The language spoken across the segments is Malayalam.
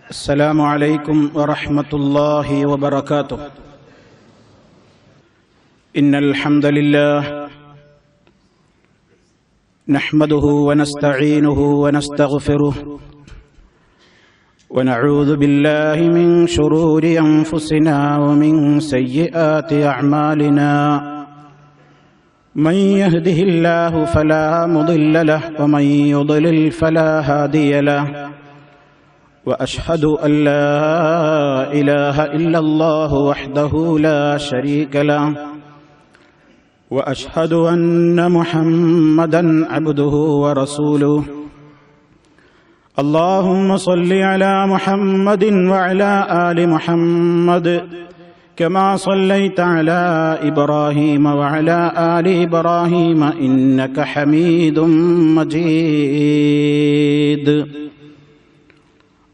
السلام عليكم ورحمة الله وبركاته. إن الحمد لله نحمده ونستعينه ونستغفره ونعوذ بالله من شرور أنفسنا ومن سيئات أعمالنا. من يهده الله فلا مضل له ومن يضلل فلا هادي له. وأشهد أن لا إله إلا الله وحده لا شريك له. وأشهد أن محمدا عبده ورسوله. اللهم صل على محمد وعلى آل محمد كما صليت على إبراهيم وعلى آل إبراهيم إنك حميد مجيد.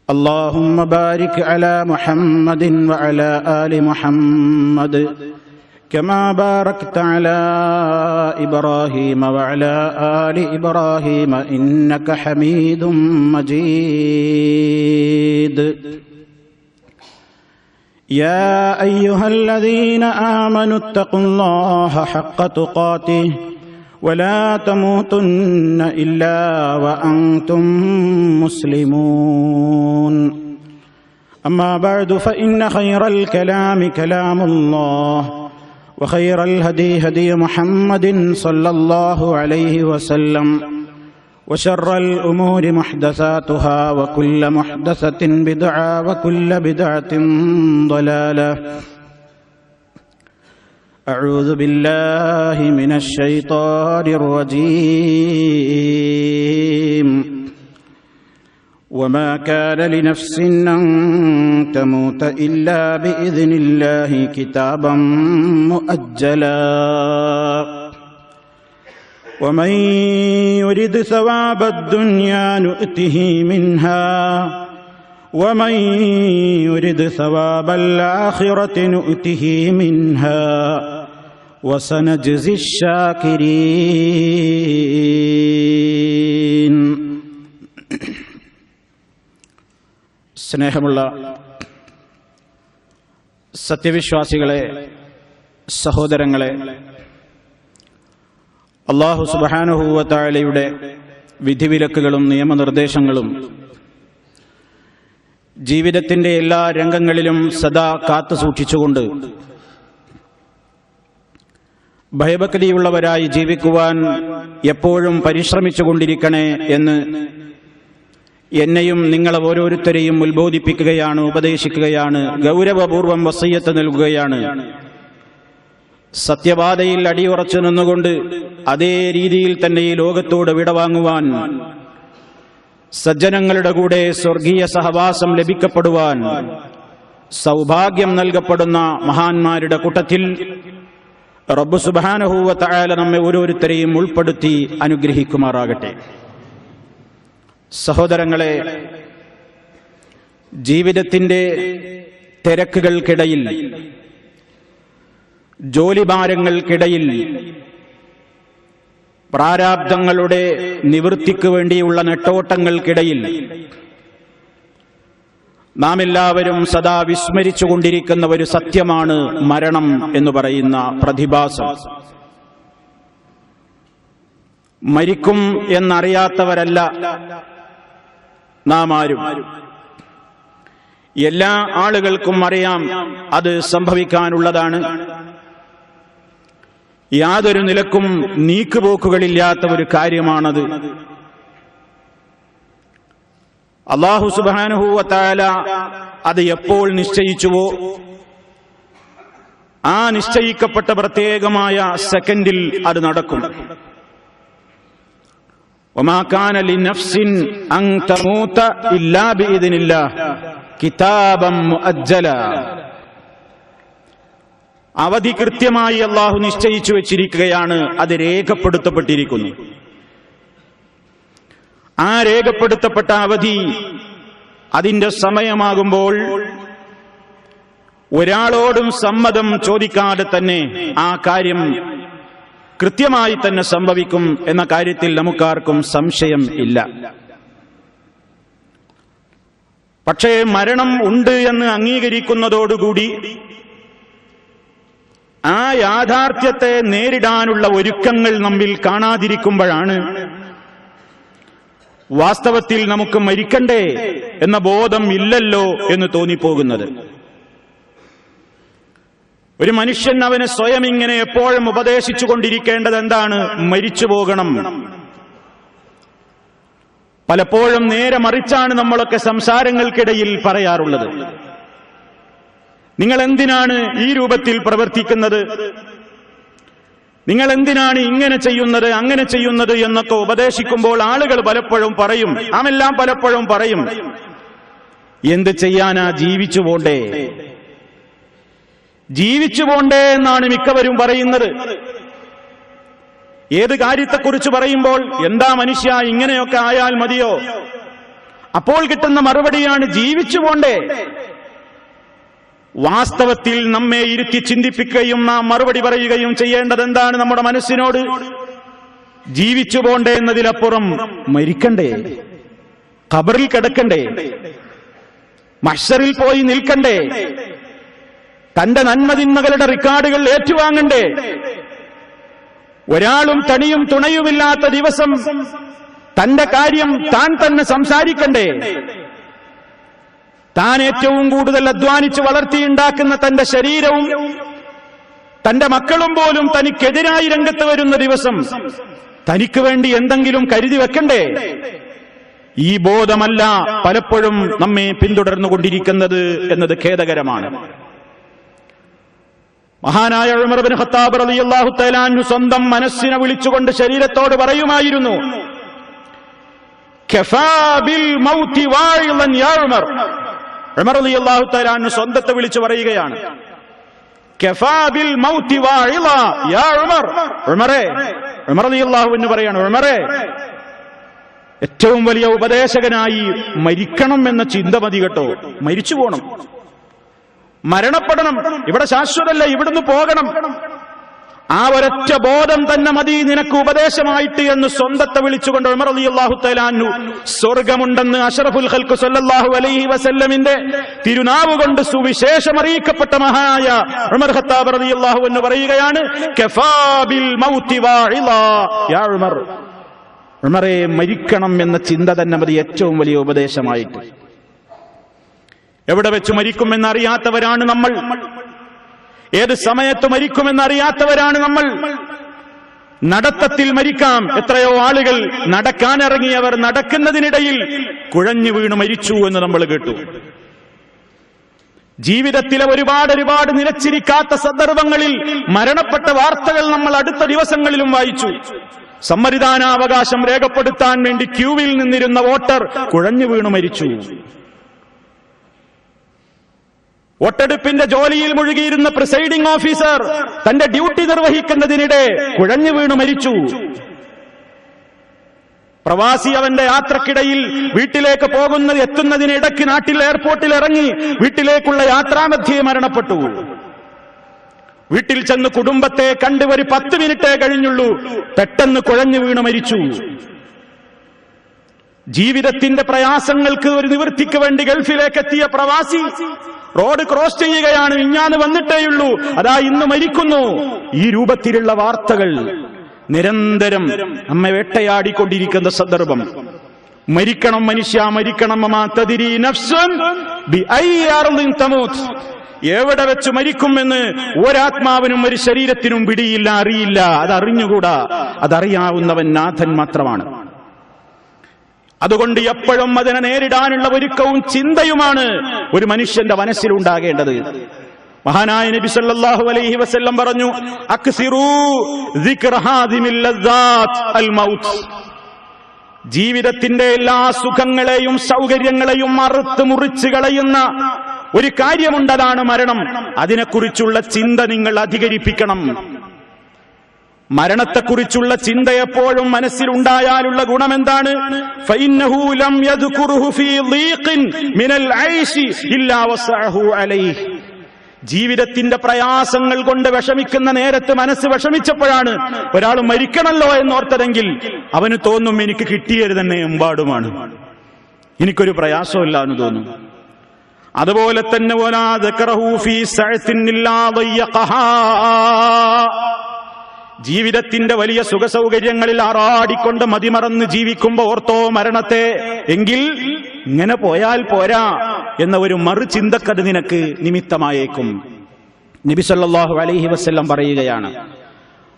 اللهم بارك على محمد وعلى آل محمد كما باركت على إبراهيم وعلى آل إبراهيم إنك حميد مجيد. يا أيها الذين آمنوا اتقوا الله حق تقاته ولا تموتن إلا وأنتم مسلمون. أما بعد فإن خير الكلام كلام الله وخير الهدي هدي محمد صلى الله عليه وسلم وشر الأمور محدثاتها وكل محدثة بدعة وكل بدعة ضلالة. أعوذ بالله من الشيطان الرجيم. وما كان لنفس أن تموت إلا بإذن الله كتابا مؤجلا. ومن يرد ثواب الدنيا نؤته منها ومن يرد ثواب الآخرة نؤته منها وسنجزي الشاكرين. സ്നേഹമുള്ള സത്യവിശ്വാസികളെ, സഹോദരങ്ങളെ, അല്ലാഹു സുബ്ഹാനഹു വ തആലയുടെ വിധിവിലക്കുകളും നിയമനിർദ്ദേശങ്ങളും ജീവിതത്തിന്റെ എല്ലാ രംഗങ്ങളിലും സദാ കാത്തു സൂക്ഷിച്ചുകൊണ്ട് ഭയഭക്തിയുള്ളവരായി ജീവിക്കുവാൻ എപ്പോഴും പരിശ്രമിച്ചുകൊണ്ടിരിക്കണേ എന്ന് എന്നെയും നിങ്ങളെ ഓരോരുത്തരെയും ഉത്ബോധിപ്പിക്കുകയാണ്, ഉപദേശിക്കുകയാണ്, ഗൗരവപൂർവം വസിയ്യത്ത് നൽകുകയാണ്. സത്യപാതയിൽ അടിയുറച്ചു നിന്നുകൊണ്ട് അതേ രീതിയിൽ തന്നെ ഈ ലോകത്തോട് വിടവാങ്ങുവാൻ, സജ്ജനങ്ങളുടെ കൂടെ സ്വർഗീയ സഹവാസം ലഭിക്കപ്പെടുവാൻ സൗഭാഗ്യം നൽകപ്പെടുന്ന മഹാന്മാരുടെ കൂട്ടത്തിൽ റബ്ബ് സുബ്ഹാനഹു വ തആല നമ്മെ ഓരോരുത്തരെയും ഉൾപ്പെടുത്തി അനുഗ്രഹിക്കുമാറാകട്ടെ. സഹോദരങ്ങളെ, ജീവിതത്തിന്റെ തിരക്കുകൾക്കിടയിൽ, ജോലിഭാരങ്ങൾക്കിടയിൽ, പ്രാരാബ്ധങ്ങളുടെ നിവൃത്തിക്ക് വേണ്ടിയുള്ള നെട്ടോട്ടങ്ങൾക്കിടയിൽ നാം എല്ലാവരും സദാ വിസ്മരിച്ചുകൊണ്ടിരിക്കുന്ന ഒരു സത്യമാണ് മരണം എന്ന് പറയുന്ന പ്രതിഭാസം. മരിക്കും എന്നറിയാത്തവരല്ല നാം ആരും. എല്ലാ ആളുകൾക്കും അറിയാം അത് സംഭവിക്കാനുള്ളതാണ്. യാതൊരു നിലക്കും നീക്കുപോക്കുകളില്ലാത്ത ഒരു കാര്യമാണത്. അല്ലാഹു സുബ്ഹാനഹു വ തആല അത് എപ്പോൾ നിശ്ചയിച്ചുവോ ആ നിശ്ചയിക്കപ്പെട്ട പ്രത്യേകമായ സെക്കൻഡിൽ അത് നടക്കും. وما كان لنفس أن تموت إلا بإذن الله كتابا مؤجلا. അവധി കൃത്യമായി അല്ലാഹു നിശ്ചയിച്ചു വെച്ചിരിക്കുകയാണ്, അത് രേഖപ്പെടുത്തപ്പെട്ടിരിക്കുന്നു. ആ രേഖപ്പെടുത്തപ്പെട്ട അവധി അതിന്റെ സമയമാകുമ്പോൾ ഒരാളോടും സമ്മതം ചോദിക്കാതെ തന്നെ ആ കാര്യം കൃത്യമായി തന്നെ സംഭവിക്കും എന്ന കാര്യത്തിൽ നമുക്കാർക്കും സംശയം ഇല്ല. പക്ഷേ മരണം ഉണ്ട് എന്ന് അംഗീകരിക്കുന്നതോടുകൂടി ആ യാഥാർത്ഥ്യത്തെ നേരിടാനുള്ള ഒരുക്കങ്ങൾ നമ്മിൽ കാണാതിരിക്കുമ്പോഴാണ് വാസ്തവത്തിൽ നമുക്ക് മരിക്കണ്ടേ എന്ന ബോധം ഇല്ലല്ലോ എന്ന് തോന്നിപ്പോകുന്നത്. ഒരു മനുഷ്യൻ അവന് സ്വയം ഇങ്ങനെ എപ്പോഴും ഉപദേശിച്ചു കൊണ്ടിരിക്കേണ്ടത് എന്താണ്? മരിച്ചു പോകണം. പലപ്പോഴും നേരെ മറിച്ചാണ് നമ്മളൊക്കെ സംസാരങ്ങൾക്കിടയിൽ പറയാറുള്ളത്. നിങ്ങൾ എന്തിനാണ് ഈ രൂപത്തിൽ പ്രവർത്തിക്കുന്നത്? നിങ്ങൾ എന്തിനാണ് ഇങ്ങനെ ചെയ്യുന്നത്, അങ്ങനെ ചെയ്യുന്നത് എന്നൊക്കെ ഉപദേശിക്കുമ്പോൾ ആളുകൾ പലപ്പോഴും പറയും, നാമെല്ലാം പലപ്പോഴും പറയും, എന്ത് ചെയ്യാനാ, ജീവിച്ചു പോണ്ടേ, ജീവിച്ചു പോണ്ടേ എന്നാണ് മിക്കവരും പറയുന്നത്. ഏത് കാര്യത്തെക്കുറിച്ച് പറയുമ്പോൾ എന്താ മനുഷ്യ ഇങ്ങനെയൊക്കെ ആയാൽ മതിയോ? അപ്പോൾ കിട്ടുന്ന മറുപടിയാണ് ജീവിച്ചു പോണ്ടേ. വാസ്തവത്തിൽ നമ്മെ ഇരുത്തി ചിന്തിപ്പിക്കുകയും നാം മറുപടി പറയുകയും ചെയ്യേണ്ടത് എന്താണ്? നമ്മുടെ മനസ്സിനോട് ജീവിച്ചു പോണ്ടേ എന്നതിലപ്പുറം മരിക്കണ്ടേ, ഖബറിൽ കിടക്കണ്ടേ, മഹ്ശറിൽ പോയി നിൽക്കണ്ടേ, തന്റെ നന്മതിന്മകളുടെ റിക്കാർഡുകൾ ഏറ്റുവാങ്ങണ്ടേ, ഒരാളും തണിയും തുണയുമില്ലാത്ത ദിവസം തന്റെ കാര്യം താൻ തന്നെ സംസാരിക്കണ്ടേ, താൻ ഏറ്റവും കൂടുതൽ അധ്വാനിച്ച് വളർത്തിയുണ്ടാക്കുന്ന തന്റെ ശരീരവും തന്റെ മക്കളും പോലും തനിക്കെതിരായി രംഗത്ത് വരുന്ന ദിവസം തനിക്ക് വേണ്ടി എന്തെങ്കിലും കരുതി വെക്കണ്ടേ? ഈ ബോധമല്ല പലപ്പോഴും നമ്മെ പിന്തുടർന്നുകൊണ്ടിരിക്കുന്നത് എന്നത് ഖേദകരമാണ്. മഹാനായ ഉമർ ഇബ്നു ഖത്താബ് റളിയല്ലാഹു തആല അൻഹു സ്വന്തം മനസ്സിനെ വിളിച്ചുകൊണ്ട് ശരീരത്തോട് പറയുമായിരുന്നു, കഫാ ബിൽ മൗതി വാഇളൻ യാ ഉമർ. ഉമർ റളിയല്ലാഹു തആല അൻഹു സ്വന്തത്തെ വിളിച്ചു പറയുകയാണ്, കഫാ ബിൽ മൗതി വാഇള യാ ഉമർ. ഉമറേ, ഉമർ റളിയല്ലാഹു അൻഹു പറയാണ്, ഉമറേ, ഏറ്റവും വലിയ ഉപദേശകനായി മരിക്കണം എന്ന ചിന്ത മതി കേട്ടോ. മരിച്ചു പോകണം, മരണപ്പെടണം, ഇവിടെ ശാശ്വതമല്ല, ഇവിടുന്ന് പോകണം. ആ ഒരൊറ്റ ബോധം തന്നെ മതി നിനക്ക് ഉപദേശമായിട്ട് എന്ന് സ്വന്തത്തെ വിളിച്ചുകൊണ്ട് ഉമർ റളിയല്ലാഹു തആല അൻഹു സ്വർഗമുണ്ടെന്ന് അഷ്റഫുൽ ഖൽഖ് സല്ലല്ലാഹു അലൈഹി വസല്ലമിന്റെ തിരുനാവ് കൊണ്ട് സുവിശേഷം അറിയിക്കപ്പെട്ട മഹാനായ ഉമർ ഖത്താബ് റളിയല്ലാഹു അൻഹു പറയുകയാണ്, കഫാ ബിൽ മൗതി വാഇള യാ ഉമർ. ഉമറേ, മരിക്കണം എന്ന ചിന്ത തന്നെ മതി ഏറ്റവും വലിയ ഉപദേശമായിട്ട്. എവിടെ വെച്ച് മരിക്കുമെന്നറിയാത്തവരാണ് നമ്മൾ. ഏത് സമയത്ത് മരിക്കുമെന്നറിയാത്തവരാണ് നമ്മൾ. നടത്തത്തിൽ മരിക്കാം. എത്രയോ ആളുകൾ നടക്കാനിറങ്ങിയവർ നടക്കുന്നതിനിടയിൽ കുഴഞ്ഞു വീണ് മരിച്ചു എന്ന് നമ്മൾ കേട്ടു. ജീവിതത്തിലെ ഒരുപാട് നിലച്ചിരിക്കാത്ത സന്ദർഭങ്ങളിൽ മരണപ്പെട്ട വാർത്തകൾ നമ്മൾ അടുത്ത ദിവസങ്ങളിലും വായിച്ചു. സമ്മതിദാനാവകാശം രേഖപ്പെടുത്താൻ വേണ്ടി ക്യൂവിൽ നിന്നിരുന്ന വോട്ടർ കുഴഞ്ഞു വീണു മരിച്ചു. വോട്ടെടുപ്പിന്റെ ജോലിയിൽ മുഴുകിയിരുന്ന പ്രിസൈഡിംഗ് ഓഫീസർ തന്റെ ഡ്യൂട്ടി നിർവഹിക്കുന്നതിനിടെ കുഴഞ്ഞു വീണു മരിച്ചു. പ്രവാസി അവന്റെ യാത്രക്കിടയിൽ വീട്ടിലേക്ക് എത്തുന്നതിനിടയ്ക്ക് നാട്ടിൽ എയർപോർട്ടിൽ ഇറങ്ങി വീട്ടിലേക്കുള്ള യാത്രാമധ്യേ മരണപ്പെട്ടു. വീട്ടിൽ ചെന്ന് കുടുംബത്തെ കണ്ട് ഒരു 10 മിനിറ്റേ കഴിഞ്ഞുള്ളൂ, പെട്ടെന്ന് കുഴഞ്ഞു വീണു മരിച്ചു. ജീവിതത്തിന്റെ പ്രയാസങ്ങൾക്ക് ഒരു നിവൃത്തിക്ക് വേണ്ടി ഗൾഫിലേക്ക് എത്തിയ പ്രവാസി റോഡ് ക്രോസ് ചെയ്യുകയാണ്, മിഞ്ഞാന്ന് വന്നിട്ടേയുള്ളൂ, അതാ ഇന്ന് മരിക്കുന്നു. ഈ രൂപത്തിലുള്ള വാർത്തകൾ നിരന്തരം നമ്മെ വേട്ടയാടിക്കൊണ്ടിരിക്കുന്ന സന്ദർഭം. മരിക്കണം മനുഷ്യ, മരിക്കണം. മാ തദ്രി നഫ്സുൻ ബിഅയ്യി അർളിൻ തമൂത്. എവിടെ വെച്ച് മരിക്കുമെന്ന് ഒരാത്മാവിനും ഒരു ശരീരത്തിനും പിടിയില്ല, അറിയില്ല. അതറിഞ്ഞുകൂടാ. അതറിയാവുന്നവൻ നാഥൻ മാത്രമാണ്. അതുകൊണ്ട് എപ്പോഴും അതിനെ നേരിടാനുള്ള ഒരുക്കവും ചിന്തയുമാണ് ഒരു മനുഷ്യന്റെ മനസ്സിലുണ്ടാകേണ്ടത്. മഹാനായ നബി സല്ലല്ലാഹു അലൈഹി വസല്ലം പറഞ്ഞു, അക്സിറൂ ദിക്റ ഹാദിമിൽ ലദ്ദാത്ത് അൽ മൗത്ത്. ജീവിതത്തിന്റെ എല്ലാ സുഖങ്ങളെയും സൗകര്യങ്ങളെയും അറുത്ത് മുറിച്ച് കളയുന്ന ഒരു കാര്യമുണ്ടതാണ് മരണം. അതിനെക്കുറിച്ചുള്ള ചിന്ത നിങ്ങൾ അധികരിപ്പിക്കണം. മരണത്തെക്കുറിച്ചുള്ള ചിന്ത എപ്പോഴും മനസ്സിലുണ്ടായാലുള്ള ഗുണമെന്താണ്? ഫഇന്നഹു ലം യദ്കുറുഹു ഫീ ദീഖിൻ മിനൽ ഐശി ഇല്ലാ വസഅഹു അലൈഹി. ജീവിതത്തിന്റെ പ്രയാസങ്ങൾ കൊണ്ട് വിഷമിക്കുന്ന നേരത്ത് മനസ്സ് വിഷമിച്ചപ്പോഴാണ് ഒരാൾ മരിക്കണല്ലോ എന്നോർത്തതെങ്കിൽ അവന് തോന്നും, എനിക്ക് കിട്ടിയത് തന്നെ എമ്പാടുമാണ്, എനിക്കൊരു പ്രയാസമില്ല എന്ന് തോന്നും. അതുപോലെ തന്നെ വലാ ദക്കറഹു ഫീ സഅത്തിൻ ഇല്ലാ ദയ്യഖഹാ, ജീവിതത്തിന്റെ വലിയ സുഖസൗകര്യങ്ങളിൽ ആറാടിക്കൊണ്ട് മതിമറന്ന് ജീവിക്കുമ്പോ ഓർത്തോ മരണത്തെ, എങ്കിൽ ഇങ്ങനെ പോയാൽ പോരാ എന്ന ഒരു മറുചിന്തക്കത് നിനക്ക് നിമിത്തമായേക്കും. നബി സല്ലല്ലാഹു അലൈഹി വസല്ലം പറയുകയാണ്.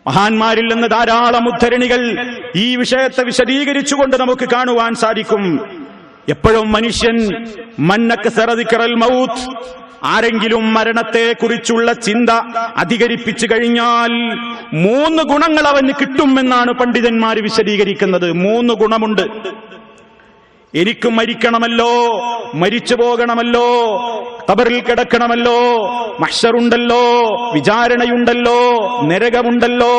മഹാന്മാരിൽ നിന്ന് ധാരാളം ഉദ്ധരണികൾ ഈ വിഷയത്തെ വിശദീകരിച്ചുകൊണ്ട് നമുക്ക് കാണുവാൻ സാധിക്കും. എപ്പോഴും മനുഷ്യൻ മന്നക്സറ ദിക്റൽ മൗത്ത്, ആരെങ്കിലും മരണത്തെ കുറിച്ചുള്ള ചിന്ത അധികരിപ്പിച്ചു കഴിഞ്ഞാൽ 3 ഗുണങ്ങൾ അവന് കിട്ടുമെന്നാണ് പണ്ഡിതന്മാർ വിശദീകരിക്കുന്നത്. 3 ഗുണമുണ്ട്. എനിക്ക് മരിക്കണമല്ലോ, മരിച്ചു പോകണമല്ലോ, ഖബറിൽ കിടക്കണമല്ലോ, മഹ്ശറുണ്ടല്ലോ, വിചാരണയുണ്ടല്ലോ, നരകമുണ്ടല്ലോ.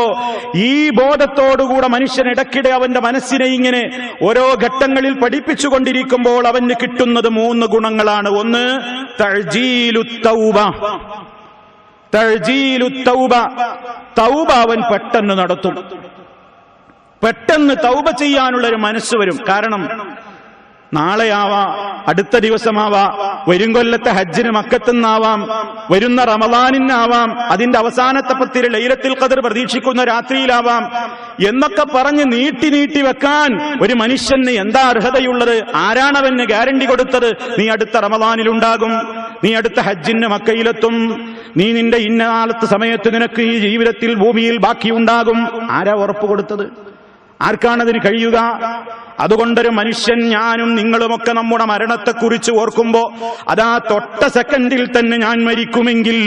ഈ ബോധത്തോടുകൂടെ മനുഷ്യൻ ഇടയ്ക്കിടെ അവന്റെ മനസ്സിനെ ഇങ്ങനെ ഓരോ ഘട്ടങ്ങളിൽ പഠിപ്പിച്ചുകൊണ്ടിരിക്കുമ്പോൾ അവന് കിട്ടുന്നത് 3 ഗുണങ്ങളാണ്. ഒന്ന്, തഅ്ജീലുത് തൗബ. തഅ്ജീലുത് തൗബ, തൗബ അവൻ പെട്ടെന്ന് നടത്തും. പെട്ടെന്ന് തൗബ ചെയ്യാനുള്ളൊരു മനസ്സ് വരും. കാരണം നാളെയാവാ, അടുത്ത ദിവസമാവാ, വരും കൊല്ലത്തെ ഹജ്ജിന് മക്കത്തുനിന്നാവാം, വരുന്ന റമളാനിനാവാം, അതിന്റെ അവസാനത്തെ 10 ലൈലത്തുൽ ഖദർ പ്രതീക്ഷിക്കുന്ന രാത്രിയിലാവാം എന്നൊക്കെ പറഞ്ഞ് നീട്ടി വെക്കാൻ ഒരു മനുഷ്യന് എന്താ അർഹതയുള്ളത്? ആരാണവന് ഗ്യാരണ്ടി കൊടുത്തത്? നീ അടുത്ത റമളാനിലുണ്ടാകും, നീ അടുത്ത ഹജ്ജിന് മക്കയിലെത്തും, നീ നിന്റെ ഇന്ന കാലത്ത് സമയത്ത് നിനക്ക് ഈ ജീവിതത്തിൽ ഭൂമിയിൽ ബാക്കിയുണ്ടാകും. ആരാ ഉറപ്പ് കൊടുത്തത്? ആർക്കാണതിന് കഴിയുക? അതുകൊണ്ടൊരു മനുഷ്യൻ, ഞാനും നിങ്ങളുമൊക്കെ നമ്മുടെ മരണത്തെക്കുറിച്ച് ഓർക്കുമ്പോ അതാ തൊട്ട സെക്കൻഡിൽ തന്നെ ഞാൻ മരിക്കുമെങ്കിൽ,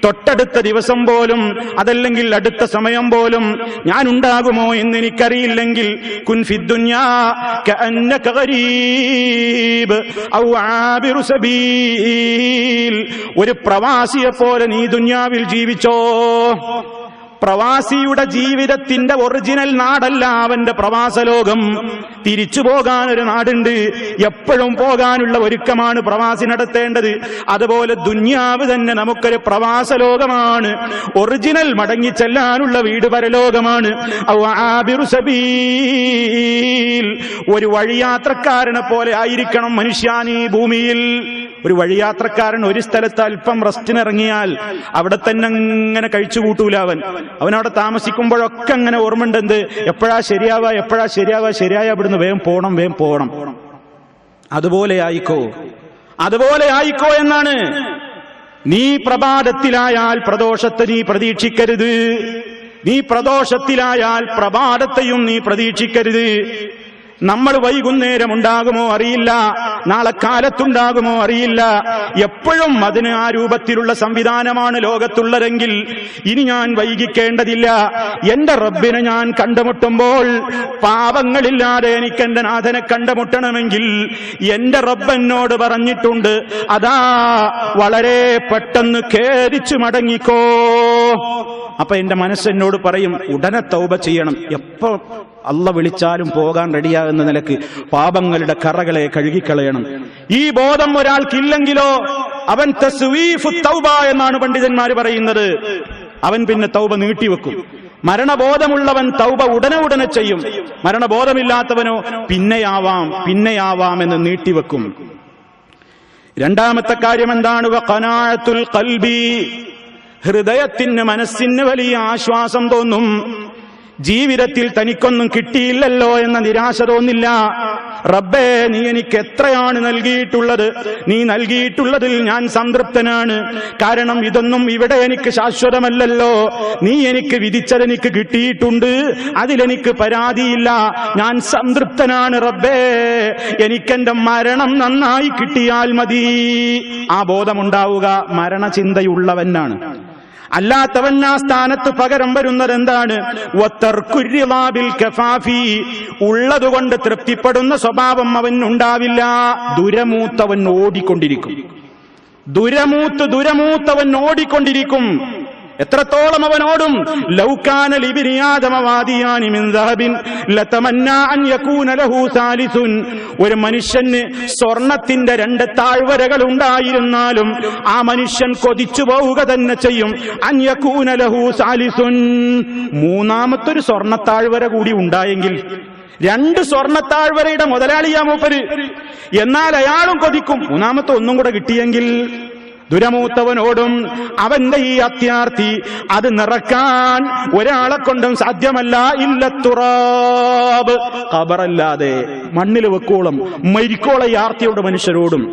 തൊട്ടടുത്ത ദിവസം പോലും അതല്ലെങ്കിൽ അടുത്ത സമയം പോലും ഞാൻ ഉണ്ടാകുമോ എന്ന് എനിക്കറിയില്ലെങ്കിൽ, കുൻ ഫിദ്ദുന്യാ കഅന്നക ഗരീബ് ഔ ആബിറു സബീൽ, ഒരു പ്രവാസിയെ പോലെ നീ ദുനിയാവിൽ ജീവിച്ചോ. പ്രവാസിയുടെ ജീവിതത്തിന്റെ ഒറിജിനൽ നാടല്ല അവന്റെ പ്രവാസലോകം. തിരിച്ചു പോകാൻ ഒരു നാടുണ്ട്, എപ്പോഴും പോകാനുള്ള ഒരുക്കമാണ് പ്രവാസി നടത്തേണ്ടത്. അതുപോലെ ദുന്യാവ് തന്നെ നമുക്കൊരു പ്രവാസലോകമാണ്. ഒറിജിനൽ മടങ്ങിച്ചെല്ലാനുള്ള വീട് പരലോകമാണ്. ഒരു വഴിയാത്രക്കാരനെ പോലെ ആയിരിക്കണം മനുഷ്യൻ ഈ ഭൂമിയിൽ. ഒരു വഴിയാത്രക്കാരൻ ഒരു സ്ഥലത്ത് അല്പം റെസ്റ്റിനിറങ്ങിയാൽ അവിടെ തന്നെ അങ്ങനെ കഴിച്ചു കൂട്ടൂല. അവനവിടെ താമസിക്കുമ്പോഴൊക്കെ അങ്ങനെ ഓർമ്മയുണ്ട്, എന്ത് എപ്പോഴാ ശരിയാവാ, ശരിയായ അവിടുന്ന് വേഗം പോണം. അതുപോലെ ആയിക്കോ എന്നാണ്. നീ പ്രഭാതത്തിലായാൽ പ്രദോഷത്തെ നീ പ്രതീക്ഷിക്കരുത്, നീ പ്രദോഷത്തിലായാൽ പ്രഭാതത്തെയും നീ പ്രതീക്ഷിക്കരുത്. നമ്മൾ വൈകുന്നേരം ഉണ്ടാകുമോ അറിയില്ല, നാളെ കാലത്തുണ്ടാകുമോ അറിയില്ല. എപ്പോഴും അതിന് ആ രൂപത്തിലുള്ള സംവിധാനമാണ് ലോകത്തുള്ളതെങ്കിൽ ഇനി ഞാൻ വൈകിക്കേണ്ടതില്ല. എന്റെ റബ്ബിനെ ഞാൻ കണ്ടുമുട്ടുമ്പോൾ പാപങ്ങളില്ലാതെ എനിക്ക് എന്റെ നാഥനെ കണ്ടുമുട്ടണമെങ്കിൽ എന്റെ റബ്ബെന്നോട് പറഞ്ഞിട്ടുണ്ട്, അതാ വളരെ പെട്ടെന്ന് ഖേദിച്ചു മടങ്ങിക്കോ. അപ്പൊ എന്റെ മനസ്സെന്നോട് പറയും, ഉടനെ തൗബ ചെയ്യണം. എപ്പോ അള്ള വിളിച്ചാലും പോകാൻ റെഡിയാകുന്ന നിലക്ക് പാപങ്ങളുടെ കറകളെ കഴുകിക്കളയണം. ഈ ബോധം ഒരാൾക്കില്ലെങ്കിലോ അവൻ തസ്വീഫു തൗബ എന്നാണ് പണ്ഡിതന്മാർ പറയുന്നത്. അവൻ പിന്നെ തൗബ നീട്ടിവെക്കും. മരണബോധമുള്ളവൻ തൗബ ഉടനെ ചെയ്യും. മരണബോധമില്ലാത്തവനോ പിന്നെയാവാം എന്ന് നീട്ടിവെക്കും. രണ്ടാമത്തെ കാര്യം എന്താണ്? വഖനാഅത്തുൽ ഖൽബി, ഹൃദയത്തിന് മനസ്സിന് വലിയ ആശ്വാസം തോന്നും. ജീവിതത്തിൽ തനിക്കൊന്നും കിട്ടിയില്ലല്ലോ എന്ന നിരാശ തോന്നില്ല. റബ്ബേ, നീ എനിക്ക് എത്രയാണ് നൽകിയിട്ടുള്ളത്, നീ നൽകിയിട്ടുള്ളതിൽ ഞാൻ സംതൃപ്തനാണ്. കാരണം ഇതൊന്നും ഇവിടെ എനിക്ക് ശാശ്വതമല്ലല്ലോ. നീ എനിക്ക് വിധിച്ചതെനിക്ക് കിട്ടിയിട്ടുണ്ട്, അതിലെനിക്ക് പരാതിയില്ല. ഞാൻ സംതൃപ്തനാണ് റബ്ബേ, എനിക്കെന്റെ മരണം നന്നായി കിട്ടിയാൽ മതി. ആ ബോധമുണ്ടാവുക മരണചിന്തയുള്ളവനാണ്. അല്ലാത്തവൻ ആ സ്ഥാനത്ത് പകരം വരുന്നത് എന്താണ്? ഉള്ളതുകൊണ്ട് തൃപ്തിപ്പെടുന്ന സ്വഭാവം അവൻ ഉണ്ടാവില്ല. ദുരമൂത്തവൻ ഓടിക്കൊണ്ടിരിക്കും. ദുരമൂത്തവൻ ഓടിക്കൊണ്ടിരിക്കും. എത്രത്തോളം അവനോടും? ലൗകാന ലിബ്നി ആദമ വാദിയാനി മിൻ ദഹബിൻ ലതമന്നാ അൻ യകൂന ലഹു സാലിസുൻ. ഒരു മനുഷ്യന് സ്വർണത്തിന്റെ 2 താഴ്വരകൾ ഉണ്ടായിരുന്നാലും ആ മനുഷ്യൻ കൊതിച്ചു പോവുക തന്നെ ചെയ്യും. അൻ യകൂന ലഹു സാലിസുൻ, മൂന്നാമത്തൊരു സ്വർണത്താഴ്വര കൂടി ഉണ്ടായെങ്കിൽ, 2 സ്വർണ്ണത്താഴ്വരയുടെ മുതലാളിയാ മൂപ്പര്. എന്നാൽ അയാളും കൊതിക്കും മൂന്നാമത്തെ ഒന്നും കൂടെ കിട്ടിയെങ്കിൽ. ദുരമൂത്തവനോടും അവന്റെ ഈ അത്യാർത്തി അത് നിറക്കാൻ ഒരാളെ കൊണ്ടും സാധ്യമല്ല. ഇല്ല തുറാബ്, ഖബറല്ലാതെ മണ്ണിൽ വെക്കോളം മരിക്കോളം ഈ ആർത്തിയോട് മനുഷ്യരോടും.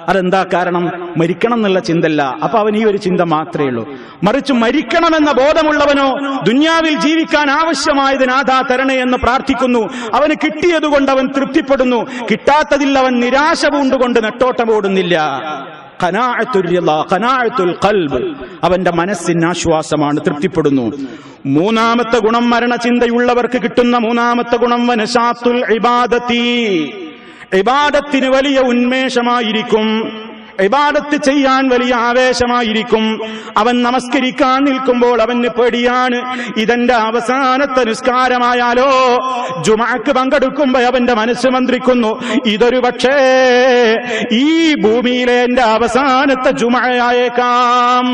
അതെന്താ കാരണം? മരിക്കണം എന്നുള്ള ചിന്തല്ല. അപ്പൊ അവൻ ഈ ഒരു ചിന്ത മാത്രമേ ഉള്ളൂ. മറിച്ച് മരിക്കണമെന്ന ബോധമുള്ളവനോ ദുന്യാവിൽ ജീവിക്കാൻ ആവശ്യമായത് നാഥാ തരണേ എന്ന് പ്രാർത്ഥിക്കുന്നു. അവന് കിട്ടിയതുകൊണ്ട് അവൻ തൃപ്തിപ്പെടുന്നു. കിട്ടാത്തതിൽ അവൻ നിരാശ പൂണ്ടുകൊണ്ട് നെട്ടോട്ടമോടുന്നില്ല. ഖനാഅത്തുൽ ഖൽബ്, അവന്റെ മനസ്സിന് ആശ്വാസമാണ്, തൃപ്തിപ്പെടുന്നു. മൂന്നാമത്തെ ഗുണം, മരണചിന്തയുള്ളവർക്ക് കിട്ടുന്ന മൂന്നാമത്തെ ഗുണം, വനശാത്തുൽ ഇബാദത്തി, ഇബാദത്തിന് വലിയ ഉന്മേഷമായിരിക്കും. ഇബാദത്ത് ചെയ്യാൻ വലിയ ആവേശമായിരിക്കും. അവൻ നമസ്കരിക്കാൻ നിൽക്കുമ്പോൾ അവന് പേടിയാണ്, ഇതെന്റെ അവസാനത്തെ നിസ്കാരമായാലോ. ജുമഅക്ക് പങ്കെടുക്കുമ്പോൾ അവന്റെ മനസ്സ് മന്ത്രിക്കുന്നു, ഇതൊരു പക്ഷേ ഈ ഭൂമിയിലെ എന്റെ അവസാനത്തെ ജുമഅയായേക്കാം.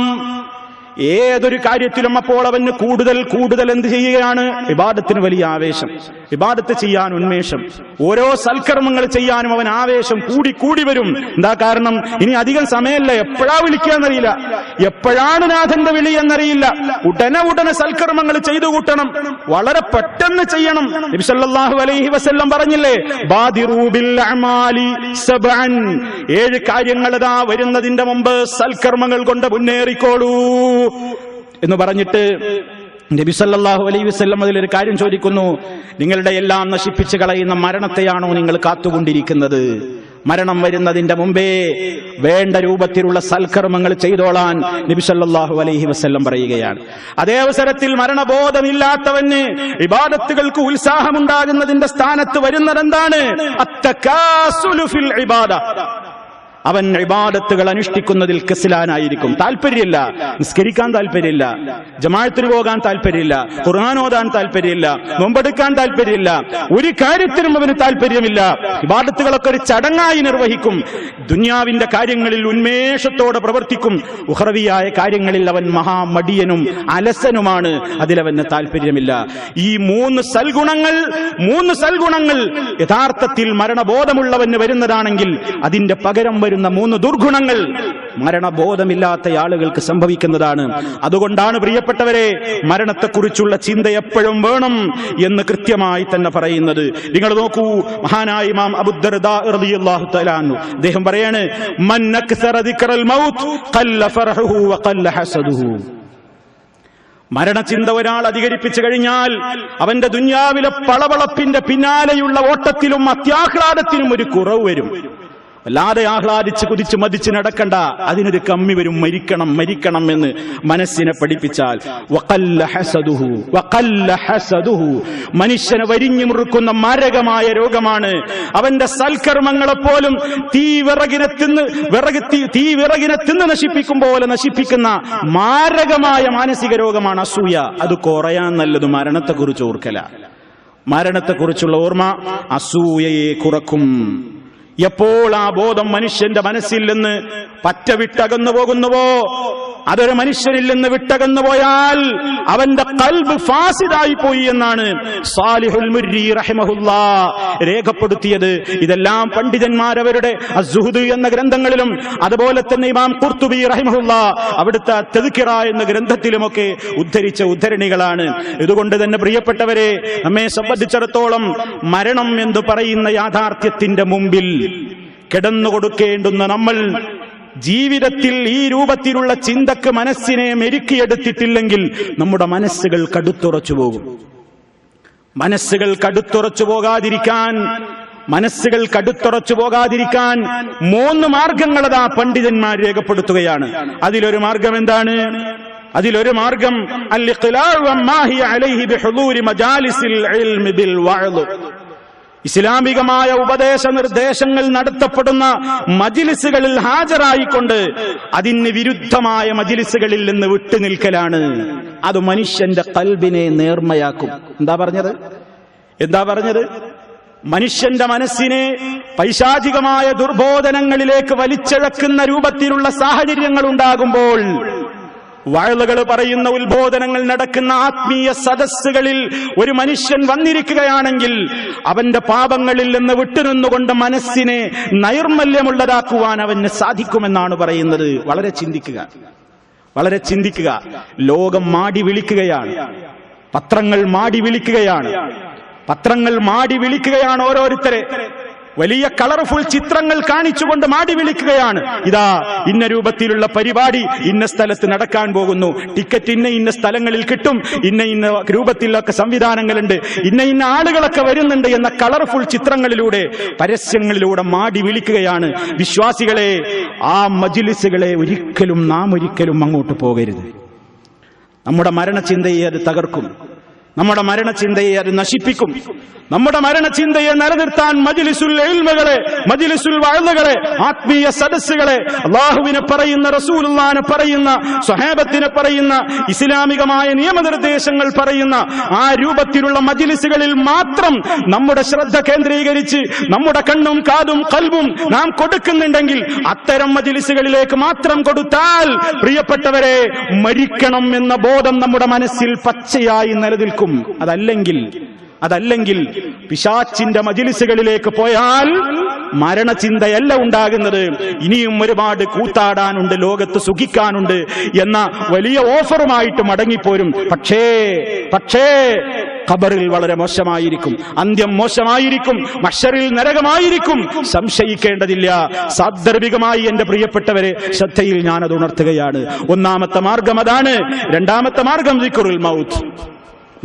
ഏതൊരു കാര്യത്തിലും അപ്പോൾ അവന് കൂടുതൽ എന്ത് ചെയ്യുകയാണ്? ഇബാദത്തിന് വലിയ ആവേശം, ഇബാദത്ത് ചെയ്യാൻ ഉന്മേഷം, ഓരോ സൽക്കർമ്മങ്ങൾ ചെയ്യാനും അവൻ ആവേശം കൂടി വരും. എന്താ കാരണം? ഇനി അധികം സമയമല്ല, എപ്പോഴാ വിളിക്കാന്നറിയില്ല, എപ്പോഴാണ് നാഥന്റെ വിളി എന്നറിയില്ല. ഉടനെ സൽക്കർമ്മങ്ങൾ ചെയ്തു കൂട്ടണം, വളരെ പെട്ടെന്ന് ചെയ്യണം. നബി സല്ലല്ലാഹു അലൈഹി വസല്ലം പറഞ്ഞില്ലേ, ബാദിറൂ ബിൽ അഅമാലി സബ്അൻ, 7 കാര്യങ്ങൾ ഇതാ വരുന്നതിന്റെ മുമ്പ് സൽക്കർമ്മങ്ങൾ കൊണ്ട് മുന്നേറിക്കോളൂ എന്ന് പറഞ്ഞിട്ട് നബി സല്ലല്ലാഹു അലൈഹി വസല്ലം അതിലൊരു കാര്യം ചോദിക്കുന്നു, നിങ്ങളുടെ എല്ലാം നശിപ്പിച്ചു കളയുന്ന മരണത്തെയാണോ നിങ്ങൾ കാത്തുകൊണ്ടിരിക്കുന്നത്? മരണം വരുന്നതിന്റെ മുമ്പേ വേണ്ട രൂപത്തിലുള്ള സൽക്കർമ്മങ്ങൾ ചെയ്തോളാൻ നബി സല്ലല്ലാഹു അലൈഹി വസല്ലം പറയുകയാണ്. അതേ അവസരത്തിൽ മരണബോധമില്ലാത്തവന് ഇബാദത്തുകൾക്ക് ഉത്സാഹമുണ്ടാകുന്നതിന്റെ സ്ഥാനത്ത് വരുന്നതെന്താണ്? അത്തകാസുലു ഫിൽ ഇബാദ, അവൻ ഇബാദത്തുകൾ അനുഷ്ഠിക്കുന്നതിൽ കസ്ലാനായിരിക്കും, താല്പര്യമില്ല. നിസ്കരിക്കാൻ താല്പര്യമില്ല, ജമാഅത്തിന് പോകാൻ താല്പര്യമില്ല, ഖുർആൻ ഓതാൻ താല്പര്യമില്ല, നോമ്പെടുക്കാൻ താല്പര്യമില്ല, ഒരു കാര്യത്തിനും അവന് താല്പര്യമില്ല. ഇബാദത്തുകളൊക്കെ ഒരു ചടങ്ങായി നിർവഹിക്കും. ദുന്യാവിന്റെ കാര്യങ്ങളിൽ ഉന്മേഷത്തോടെ പ്രവർത്തിക്കും. ഉഖ്റവിയായ കാര്യങ്ങളിൽ അവൻ മഹാമടിയനും അലസനുമാണ്, അതിലവന് താല്പര്യമില്ല. ഈ 3 സൽഗുണങ്ങൾ യഥാർത്ഥത്തിൽ മരണബോധമുള്ളവന് വരുന്നതാണെങ്കിൽ അതിന്റെ പകരം വരുന്ന 3 ദുർഗുണങ്ങൾ മരണബോധമില്ലാത്ത ആളുകൾക്ക് സംഭവിക്കുന്നതാണ്. അതുകൊണ്ടാണ് പ്രിയപ്പെട്ടവരെ, മരണത്തെക്കുറിച്ചുള്ള ചിന്ത എപ്പോഴും വേണം എന്ന് കൃത്യമായി തന്നെ പറയുന്നത്. നിങ്ങൾ നോക്കൂ, മഹാനായ ഇമാം അബൂദർദാ റളിയല്ലാഹു തആല അൻഹു അദ്ദേഹം പറയാണ്, മൻ അക്സറ ദിക്റൽ മൗത്ത് ഖല്ല ഫറഹുഹു വഖല്ല ഹസദുഹു. മരണചിന്ത ഒരാൾ അധികരിപ്പിച്ചു കഴിഞ്ഞാൽ അവന്റെ ദുനിയാവിലെ പളവളപ്പിന്റെ പിന്നാലെയുള്ള ഓട്ടത്തിലും അത്യാഹ്ലാദത്തിനും ഒരു കുറവ് വരും. അല്ലാതെ ആഹ്ലാദിച്ച് കുതിച്ച് മതിച്ച് നടക്കണ്ട, അതിനൊരു കമ്മി വരും. മരിക്കണം എന്ന് മനസ്സിനെ പഠിപ്പിച്ചാൽ. വഖല്ല ഹസദുഹു, മനുഷ്യനെ വരിഞ്ഞു മുറുക്കുന്ന മാരകമായ രോഗമാണ്. അവന്റെ സൽക്കർമ്മങ്ങളെപ്പോലും തീ വിറകിനെ തിന്ന് നശിപ്പിക്കും പോലെ നശിപ്പിക്കുന്ന മാരകമായ മാനസിക രോഗമാണ് അസൂയ. അത് കുറയാൻ നല്ലത് മരണത്തെക്കുറിച്ച് ഓർക്കല. മരണത്തെക്കുറിച്ചുള്ള ഓർമ്മ അസൂയയെ കുറക്കും. എപ്പോൾ ആ ബോധം മനുഷ്യന്റെ മനസ്സിൽ നിന്ന് പറ്റ വിട്ടകന്നു പോകുന്നുവോ, അതൊരു മനുഷ്യനിൽ നിന്ന് വിട്ടകന്നു പോയാൽ അവന്റെ ഖൽബ് ഫാസിദായി പോയി എന്നാണ് സാലിഹുൽ മുർരി റഹിമഹുല്ലാ രേഖപ്പെടുത്തിയത്. ഇതെല്ലാം പണ്ഡിതന്മാരവരുടെ അസ്സുഹുദ് എന്ന ഗ്രന്ഥങ്ങളിലും അതുപോലെ തന്നെ ഇമാം ഖുർത്തുബി റഹിമഹുല്ലാ അവിടുത്തെ തദ്കിറ എന്ന ഗ്രന്ഥത്തിലുമൊക്കെ ഉദ്ധരിച്ച ഉദ്ധരണികളാണ്. ഇതുകൊണ്ട് തന്നെ പ്രിയപ്പെട്ടവരെ, നമ്മെ സംബന്ധിച്ചിടത്തോളം മരണം എന്ന് പറയുന്ന യാഥാർത്ഥ്യത്തിന്റെ മുമ്പിൽ കിടന്നുകൊടുക്കേണ്ടുന്ന നമ്മൾ ജീവിതത്തിൽ ഈ രൂപത്തിലുള്ള ചിന്തക്ക് മനസ്സിനെ മെരുക്കിയെടുത്തിട്ടില്ലെങ്കിൽ നമ്മുടെ മനസ്സുകൾ കടുത്തുറച്ചു പോകും. മനസ്സുകൾ കടുത്തുറച്ചു പോകാതിരിക്കാൻ 3 മാർഗങ്ങളതാ പണ്ഡിതന്മാർ രേഖപ്പെടുത്തുകയാണ്. അതിലൊരു മാർഗം എന്താണ്? അതിലൊരു മാർഗം അൽ-ഇഖ്ലാഉ അമ്മാ ഹിയ അലൈഹി ബിഹുദൂരി മജാലിസിൽ ഇൽമി ബിൽ വഅദ്, ഇസ്ലാമികമായ ഉപദേശ നിർദ്ദേശങ്ങൾ നടത്തപ്പെടുന്ന മജ്ലിസുകളിൽ ഹാജരായിക്കൊണ്ട് അതിന് വിരുദ്ധമായ മജ്ലിസുകളിൽ നിന്ന് വിട്ടുനിൽക്കലാണ്. അത് മനുഷ്യന്റെ ഖൽബിനെ നേർമയാക്കും. എന്താ പറഞ്ഞത്? മനുഷ്യന്റെ മനസ്സിനെ പൈശാചികമായ ദുർബോധനങ്ങളിലേക്ക് വലിച്ചിഴക്കുന്ന രൂപത്തിലുള്ള സാഹചര്യങ്ങൾ ഉണ്ടാകുമ്പോൾ വഅളുകൾ പറയുന്ന ഉത്ബോധനങ്ങൾ നടക്കുന്ന ആത്മീയ സദസ്സുകളിൽ ഒരു മനുഷ്യൻ വന്നിരിക്കുകയാണെങ്കിൽ അവന്റെ പാപങ്ങളിൽ നിന്ന് വിട്ടുനിന്നുകൊണ്ട് മനസ്സിനെ നൈർമല്യമുള്ളതാക്കുവാൻ അവന് സാധിക്കുമെന്നാണ് പറയുന്നത്. വളരെ ചിന്തിക്കുക. ലോകം മാടി വിളിക്കുകയാണ്, പത്രങ്ങൾ മാടി വിളിക്കുകയാണ് ഓരോരുത്തരെ. വലിയ കളർഫുൾ ചിത്രങ്ങൾ കാണിച്ചുകൊണ്ട് മാടി വിളിക്കുകയാണ്. ഇതാ ഇന്ന രൂപത്തിലുള്ള പരിപാടി ഇന്ന സ്ഥലത്ത് നടക്കാൻ പോകുന്നു, ടിക്കറ്റ് ഇന്ന സ്ഥലങ്ങളിൽ കിട്ടും, ഇന്ന രൂപത്തിലൊക്കെ സംവിധാനങ്ങളുണ്ട്, ഇന്ന ആളുകളൊക്കെ വരുന്നുണ്ട് എന്ന കളർഫുൾ ചിത്രങ്ങളിലൂടെ, പരസ്യങ്ങളിലൂടെ മാടി വിളിക്കുകയാണ്. വിശ്വാസികളെ, ആ മജ്ലിസുകളെ നാം ഒരിക്കലും അങ്ങോട്ട് പോകരുത്. നമ്മുടെ മരണചിന്തയെ അത് തകർക്കും, നമ്മുടെ മരണചിന്തയെ അത് നശിപ്പിക്കും. നമ്മുടെ മരണചിന്തയെ നിലനിർത്താൻ മജ്ലിസുൽ ഇൽമുകളെ, മജ്ലിസുൽ വഅളുകളെ, ആത്മീയ സദസ്സുകളെ, അല്ലാഹുവിനെ പറയുന്ന, റസൂലുള്ളാഹിനെ പറയുന്ന, സ്വഹാബത്തിനെ പറയുന്ന, ഇസ്ലാമികമായ നിയമനിർദ്ദേശങ്ങൾ പറയുന്ന ആ രൂപത്തിലുള്ള മജ്ലിസുകളിൽ മാത്രം നമ്മുടെ ശ്രദ്ധ കേന്ദ്രീകരിച്ച് നമ്മുടെ കണ്ണും കാതും ഖൽബും നാം കൊടുക്കുന്നുണ്ടെങ്കിൽ, അത്തരം മജ്ലിസുകളിലേക്ക് മാത്രം കൊടുത്താൽ പ്രിയപ്പെട്ടവരെ, മരിക്കണം എന്ന ബോധം നമ്മുടെ മനസ്സിൽ പച്ചയായി നിലനിൽക്കും. അതല്ലെങ്കിൽ പിശാച്ചിന്റെ മജ്ലിസുകളിലേക്ക് പോയാൽ മരണചിന്തയല്ല ഉണ്ടാകുന്നത്, ഇനിയും ഒരുപാട് കൂത്താടാനുണ്ട്, ലോകത്ത് സുഖിക്കാനുണ്ട് എന്ന വലിയ ഓഫറുമായിട്ട് മടങ്ങിപ്പോരും. പക്ഷേ ഖബറിൽ വളരെ മോശമായിരിക്കും, അന്ത്യം മോശമായിരിക്കും, മഹ്ശറിൽ നരകമായിരിക്കും. സംശയിക്കേണ്ടതില്ല. സാന്ദർഭികമായി എന്റെ പ്രിയപ്പെട്ടവരെ, ശ്രദ്ധയിൽ ഞാനത് ഉണർത്തുകയാണ്. ഒന്നാമത്തെ മാർഗം അതാണ്. രണ്ടാമത്തെ മാർഗം ദിക്റുൽ മൗത്ത്,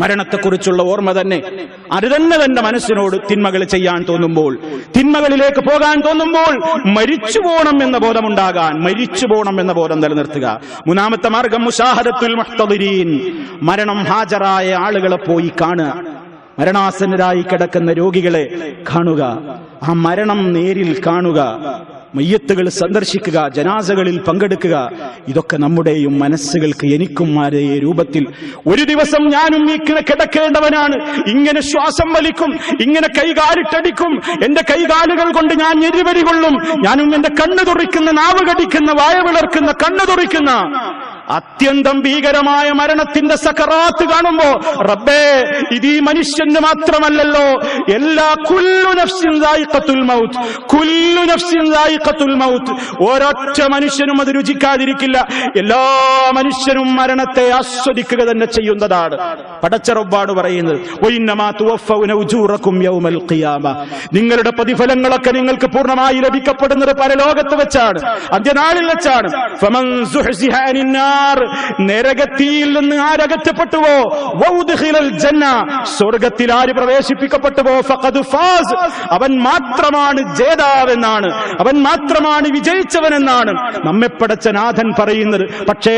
മരണത്തെക്കുറിച്ചുള്ള ഓർമ്മ തന്നെ. അത് തന്നെ തന്റെ മനസ്സിനോട് തിന്മകൾ ചെയ്യാൻ തോന്നുമ്പോൾ, തിന്മകളിലേക്ക് പോകാൻ തോന്നുമ്പോൾ മരിച്ചു പോകണം എന്ന ബോധം നിലനിർത്തുക. മൂന്നാമത്തെ മാർഗം മുശാഹദത്തുൽ മുഹ്തദിരീൻ, മരണം ഹാജരായ ആളുകളെ പോയി കാണുക, മരണാസന്നരായി കിടക്കുന്ന രോഗികളെ കാണുക, ആ മരണം നേരിൽ കാണുക, മയ്യത്തുകൾ സന്ദർശിക്കുക, ജനാസകളിൽ പങ്കെടുക്കുക. ഇതൊക്കെ നമ്മുടെയും മനസ്സുകൾക്ക് എനിക്കും അതേ രൂപത്തിൽ ഒരു ദിവസം ഞാനും ഇങ്ങനെ കിടക്കേണ്ടവനാണ്, ഇങ്ങനെ ശ്വാസം വലിക്കും, ഇങ്ങനെ കൈകാലിട്ടടിക്കും, എന്റെ കൈകാലുകൾ കൊണ്ട് ഞാൻ ഞെരിവരി കൊള്ളും, ഞാനും എന്റെ കണ്ണു തുറിക്കുന്ന, നാവ് കടിക്കുന്ന, വായ വിളർക്കുന്ന, കണ്ണു തുറിക്കുന്ന അത്യന്തം ഭീകരമായ മരണത്തിന്റെ സക്കറാത്ത് കാണുമ്പോ, റബ്ബേ, ഇത് ഈ മനുഷ്യന് മാത്രമല്ലല്ലോ, എല്ലാ കുല്ലു നഫ്സിൻ ദായിഖത്തുൽ മൗത്ത്, ഓരൊറ്റ മനുഷ്യനും അത് രുചിക്കാതിരിക്കില്ല. എല്ലാ മനുഷ്യനും മരണത്തെ ആസ്വദിക്കുക തന്നെ ചെയ്യുന്നതാണ്. പടച്ച റബ്ബാണ് പറയുന്നത്, വഇന്നമാ തുവഫൗന ഉജൂറകും യൗമൽ ഖിയാമ, നിങ്ങളുടെ പ്രതിഫലങ്ങളൊക്കെ നിങ്ങൾക്ക് പൂർണ്ണമായി ലഭിക്കപ്പെടുന്നത് പരലോകത്ത് വെച്ചാണ്, അന്ത്യനാളിൽ വെച്ചാണ്. ഫമൻ സുഹ്സിഹ അനിന്നാർ, നരകത്തിയിൽ നിന്ന് ആരകറ്റപ്പെട്ടുവോ, വൗദ്ഖിലൽ ജന്ന, സ്വർഗ്ഗത്തിൽ ആര് പ്രവേശിപ്പിക്കപ്പെട്ടുവോ, ഫഖദ് ഫാസ്, അവൻ മാത്രമാണ് ജേതാവെന്നാണ്, അവൻ മാത്രമാണ് വിജയിച്ചവനെന്നാണ് നമ്മെ പടച്ച നാഥൻ പറയുന്നത്. പക്ഷേ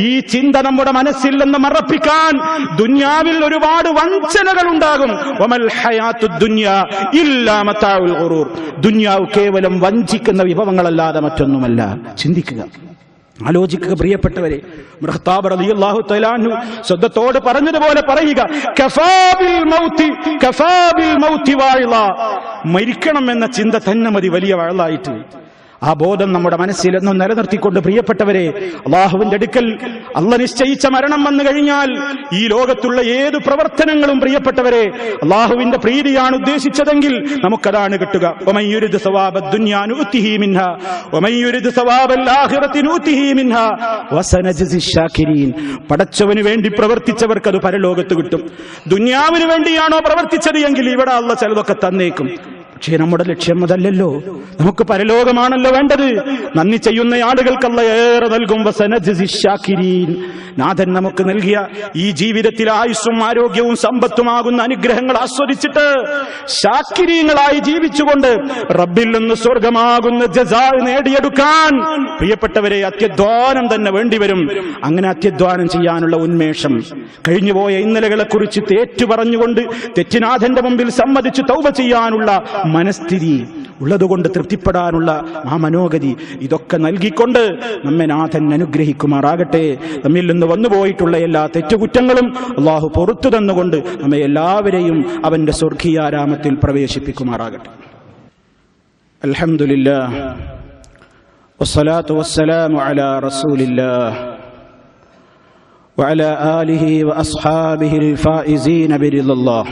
ഈ ചിന്ത നമ്മുടെ മനസ്സിൽ നിന്ന് മറപ്പിക്കാൻ ദുനിയാവിൽ ഒരുപാട് വഞ്ചനകൾ ഉണ്ടാകും. വമൽ ഹയാത്തുദ് ദുനിയാ ഇല്ലാ മതാഉൽ ഗുറൂർ, ദുനിയാവ് കേവലം വഞ്ചിക്കുന്ന വിഭവങ്ങളല്ലാതെ മറ്റൊന്നുമല്ല. ചിന്തിക്കുക, ആലോചിക്കുക പ്രിയപ്പെട്ടവരെ. ഖത്താബ് റളിയല്ലാഹു തആല അൻഹു സ്വന്തത്തോട് പറഞ്ഞതുപോലെ പറയുക, കഫാ ബിൽ മൗതി വഅള, മരിക്കണം എന്ന ചിന്ത തന്നെ മതി വലിയ വഅളായിട്ട്. ആ ബോധം നമ്മുടെ മനസ്സിൽ എന്നും നിലനിർത്തിക്കൊണ്ട് പ്രിയപ്പെട്ടവരെ, അള്ളാഹുവിന്റെ അടുക്കൽ അള്ളാഹ് നിശ്ചയിച്ച മരണം വന്നു കഴിഞ്ഞാൽ ഈ ലോകത്തുള്ള ഏത് പ്രവർത്തനങ്ങളും പ്രിയപ്പെട്ടവരെ അള്ളാഹുവിന്റെ പ്രീതിയാണ് ഉദ്ദേശിച്ചതെങ്കിൽ നമുക്കതാണ് കിട്ടുക. വമൻ യുരിദ് സവാബദ് ദുനിയാ നുഅ്തിഹി മിൻഹാ വമൻ യുരിദ് സവാബൽ ആഖിറതി നുഅ്തിഹി മിൻഹാ വസനജ്സി ശാകിരീൻ, പടച്ചവന് വേണ്ടി പ്രവർത്തിച്ചവർക്ക് അത് പരലോകത്ത് കിട്ടും. ദുനിയാവിന് വേണ്ടിയാണോ പ്രവർത്തിച്ചത് എങ്കിൽ ഇവിടെ അള്ളാഹ് ചിലതൊക്കെ തന്നേക്കും. പക്ഷേ നമ്മുടെ ലക്ഷ്യം അതല്ലല്ലോ, നമുക്ക് പരലോകമാണല്ലോ വേണ്ടത്. നന്ദി ചെയ്യുന്ന ആളുകൾക്ക് അല്ലാഹ് ഏറെ നൽകും. വസനജ്സി ശാകിരീൻ, നാഥൻ നമുക്ക് നൽകിയ ഈ ജീവിതത്തിൽ ആയുസ്സും ആരോഗ്യവും സമ്പത്തുമാകുന്ന അനുഗ്രഹങ്ങൾ ആസ്വദിച്ചിട്ട് ശാകിരീങ്ങളായി ജീവിച്ചുകൊണ്ട് റബ്ബിൽ നിന്ന് സ്വർഗമാകുന്ന ജസാ നേടിയെടുക്കാൻ പ്രിയപ്പെട്ടവരെ അത്യധ്വാനം തന്നെ വേണ്ടിവരും. അങ്ങനെ അത്യധ്വാനം ചെയ്യാനുള്ള ഉന്മേഷം, കഴിഞ്ഞുപോയ ഇന്നലകളെ കുറിച്ച് തേറ്റുപറഞ്ഞുകൊണ്ട് തെറ്റിനാഥന്റെ മുമ്പിൽ സമ്മതിച്ച് തൗബ ചെയ്യാനുള്ള മനസ്ഥിതി ഉള്ളതുകൊണ്ട് തൃപ്തിപ്പെടാനുള്ള ആ മനോഗതി, ഇതൊക്കെ നൽകിക്കൊണ്ട് നമ്മെ നാഥൻ അനുഗ്രഹിക്കുമാറാകട്ടെ. നമ്മിൽ നിന്ന് വന്നുപോയിട്ടുള്ള എല്ലാ തെറ്റുകുറ്റങ്ങളും അള്ളാഹു പുറത്തു തന്നുകൊണ്ട് നമ്മെ എല്ലാവരെയും അവന്റെ സ്വർഗീയാരാമത്തിൽ പ്രവേശിപ്പിക്കുമാറാകട്ടെ. അൽഹംദുലില്ലാഹ് വസ്സലാത്തു വസ്സലാമു അലാ റസൂലില്ലാഹ് وعلى آله وأصحابه الفائزين برضا الله.